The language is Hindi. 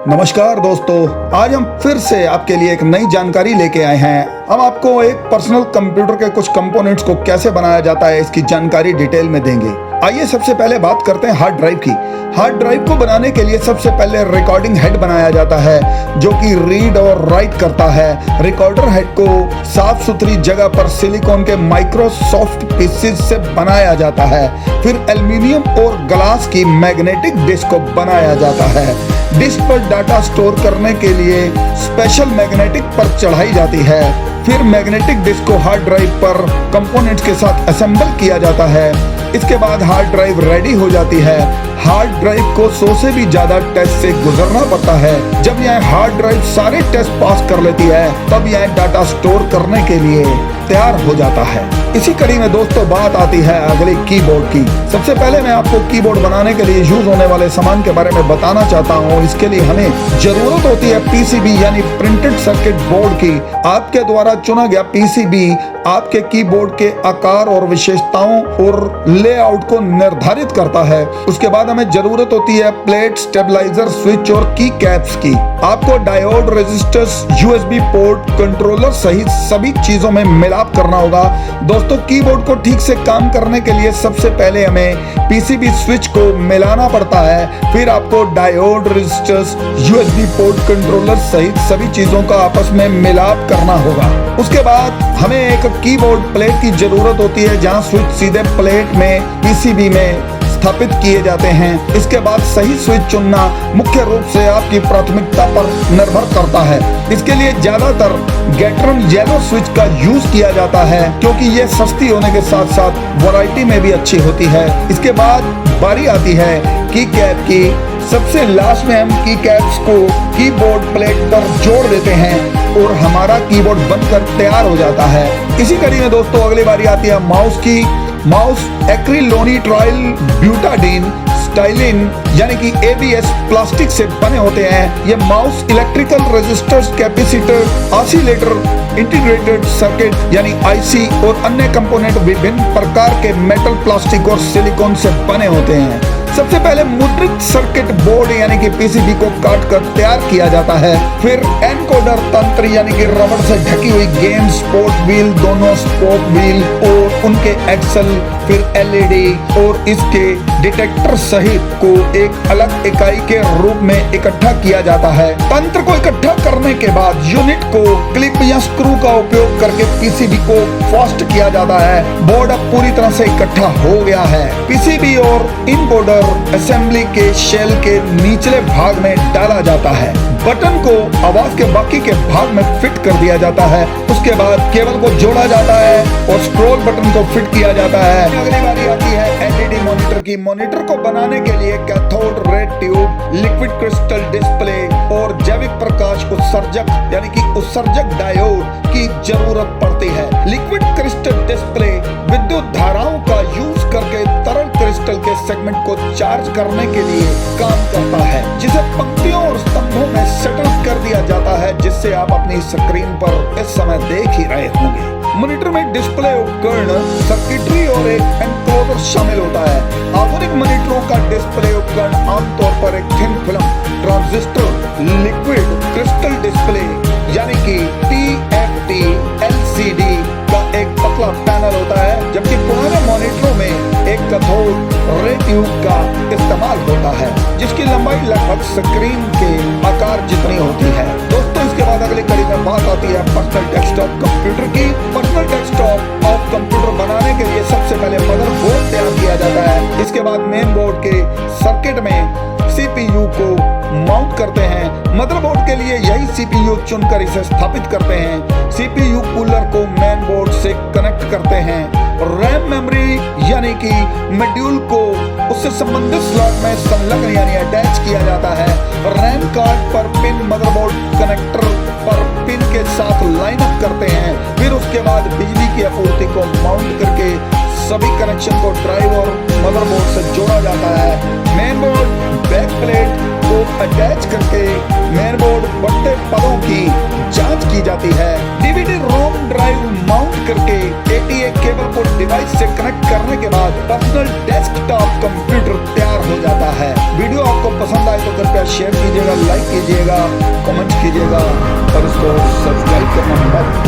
नमस्कार दोस्तों, आज हम फिर से आपके लिए एक नई जानकारी लेके आए हैं। हम आपको एक पर्सनल कंप्यूटर के कुछ कंपोनेंट्स को कैसे बनाया जाता है इसकी जानकारी डिटेल में देंगे। आइए सबसे पहले बात करते हैं हार्ड ड्राइव की। हार्ड ड्राइव को बनाने के लिए सबसे पहले रिकॉर्डिंग हेड बनाया जाता है जो कि रीड और राइट करता है। रिकॉर्डर हेड को साफ सुथरी जगह पर सिलिकॉन के माइक्रोसॉफ्ट पीसेस से बनाया जाता है। फिर एल्युमिनियम और ग्लास की मैग्नेटिक डिस्क को बनाया जाता है। डिस्क पर डाटा स्टोर करने के लिए स्पेशल मैग्नेटिक पर चढ़ाई जाती है। फिर मैग्नेटिक डिस्क को हार्ड ड्राइव पर कंपोनेंट्स के साथ असेंबल किया जाता है। इसके बाद हार्ड ड्राइव रेडी हो जाती है। हार्ड ड्राइव को 100 से भी ज्यादा टेस्ट से गुजरना पड़ता है। जब यह हार्ड ड्राइव सारे टेस्ट पास कर लेती है तब यह डाटा स्टोर करने के लिए तैयार हो जाता है। इसी कड़ी में दोस्तों बात आती है अगले कीबोर्ड की। सबसे पहले मैं आपको कीबोर्ड बनाने के लिए यूज होने वाले सामान के बारे में बताना चाहता हूँ। इसके लिए हमें जरूरत होती है पीसीबी यानी प्रिंटेड सर्किट बोर्ड की। आपके द्वारा चुना गया पीसीबी आपके कीबोर्ड के आकार और विशेषताओं और लेआउट को निर्धारित करता है। उसके बाद हमें जरूरत होती है प्लेट, स्टेबलाइजर, स्विच और की कैप्स की। आपको diode, resistors, USB port, controller सहित सभी चीजों में मिलाप करना होगा। दोस्तों, कीबोर्ड को ठीक से काम करने के लिए सबसे पहले हमें पीसीबी स्विच को मिलाना पड़ता है। फिर आपको diode, resistors, USB port, controller सहित सभी चीजों का आपस में मिलाप करना होगा। उसके बाद हमें एक कीबोर्ड प्लेट की जरूरत होती है जहां स्विच सीधे प्लेट में पीसीबी में स्थापित किए जाते हैं। इसके बाद सही स्विच चुनना मुख्य रूप से आपकी प्राथमिकता पर निर्भर करता है। इसके लिए ज्यादातर गैट्रन येलो स्विच का यूज किया जाता है क्योंकि ये सस्ती होने के साथ साथ वैरायटी में भी अच्छी होती है। इसके बाद बारी आती है की कैप की। सबसे लास्ट में हम की कैप्स को कीबोर्ड प्लेट पर जोड़ देते हैं और हमारा कीबोर्ड बनकर तैयार हो जाता है। इसी कड़ी में दोस्तों अगली बारी आती है माउस की। माउस एक्रिलोनिट्राइल ब्यूटाडीन स्टाइलिन यानी कि एबीएस प्लास्टिक से बने होते हैं। ये mouse electrical resistors, capacitor, oscillator, integrated circuit यानी आईसी और अन्य कंपोनेंट विभिन्न प्रकार के मेटल, प्लास्टिक और सिलिकॉन से बने होते हैं। सबसे पहले मुद्रित सर्किट बोर्ड यानी कि पीसीबी को काट कर तैयार किया जाता है। फिर एनकोडर तंत्र यानी कि रबड़ से ढकी हुई गेम, स्पोर्ट व्हील, दोनों स्पोक व्हील और उनके एक्सल, फिर एलईडी और इसके डिटेक्टर सहित को एक अलग इकाई के रूप में इकट्ठा किया जाता है। तंत्र को इकट्ठा करने के बाद यूनिट को क्लिप या स्क्रू का उपयोग करके पीसीबी को फास्ट किया जाता है। बोर्ड अब पूरी तरह से इकट्ठा हो गया है। पीसीबी और इनकोडर असेंबली के शेल के निचले भाग में डाला जाता है। बटन को आवाज के बाकी के भाग में फिट कर दिया जाता है। उसके बाद केबल को जोड़ा जाता है और स्क्रॉल बटन को फिट किया जाता है। अगली बारी आती है एलईडी मॉनिटर की। मॉनिटर को बनाने के लिए cathode ray tube, liquid crystal display और जैविक प्रकाश उत्सर्जक यानी कि उत्सर्जक डायोड की जरूरत पड़ती है। लिक्विड क्रिस्टल डिस्प्ले विद्युत धाराओं का यूज करके तरल क्रिस्टल के सेगमेंट को चार्ज करने के लिए काम करता है, जिसे पंक्तियों और स्तंभों में सेटल कर दिया जाता है, जिससे आप अपनी स्क्रीन पर इस समय देख ही रहे होंगे। मॉनिटर में डिस्प्ले उपकरण, सर्किटरी और एक एनकोडर शामिल होता है। आधुनिक मॉनिटरों का डिस्प्ले उपकरण आमतौर पर एक thin film transistor liquid crystal display यानी कि TFT LCD का एक पतला पैनल होता है, जबकि पुराने मॉनिटरों में एक कैथोड रे ट्यूब का इस्तेमाल होता है जिसकी लंबाई लगभग स्क्रीन के आकार जितनी होती है। दोस्तों, इसके बाद अगली कड़ी में बात आती है पर्सनल डेस्कटॉप कंप्यूटर की। पर्सनल डेस्कटॉप ऑफ कंप्यूटर बनाने के लिए सबसे पहले मदरबोर्ड तैयार किया जाता है। इसके बाद मेन बोर्ड के सर्किट में सीपीयू को माउंट करते हैं। मदरबोर्ड के लिए यही सीपीयू चुनकर इसे स्थापित करते हैं। सीपीयू कूलर को मेन बोर्ड से कनेक्ट करते हैं। रैम मेमोरी यानी कि मॉड्यूल को उससे संबंधित स्लॉट में संलग्न यानी अटैच किया जाता है। रैम कार्ड पर पिन मदरबोर्ड कनेक्टर पर पिन के साथ लाइन अप करते हैं। फिर उसके बाद बिजली की आपूर्ति को माउंट करके सभी कनेक्शन को ड्राइव और मदरबोर्ड से जोड़ा जाता है। मेन बोर्ड बैक प्लेट को अटैच करके मेन बोर्ड बढ़ते पदों की जांच की जाती है। डीवीडी रोम ड्राइव माउंट करके ATA केबल को डिवाइस से कनेक्ट करने के बाद पर्सनल डेस्कटॉप कंप्यूटर तैयार हो जाता है। वीडियो आपको पसंद आए तो कृपया शेयर कीजिएगा, लाइक कीजिएगा, कमेंट कीजिएगा और इसको सब्सक्राइब करना मत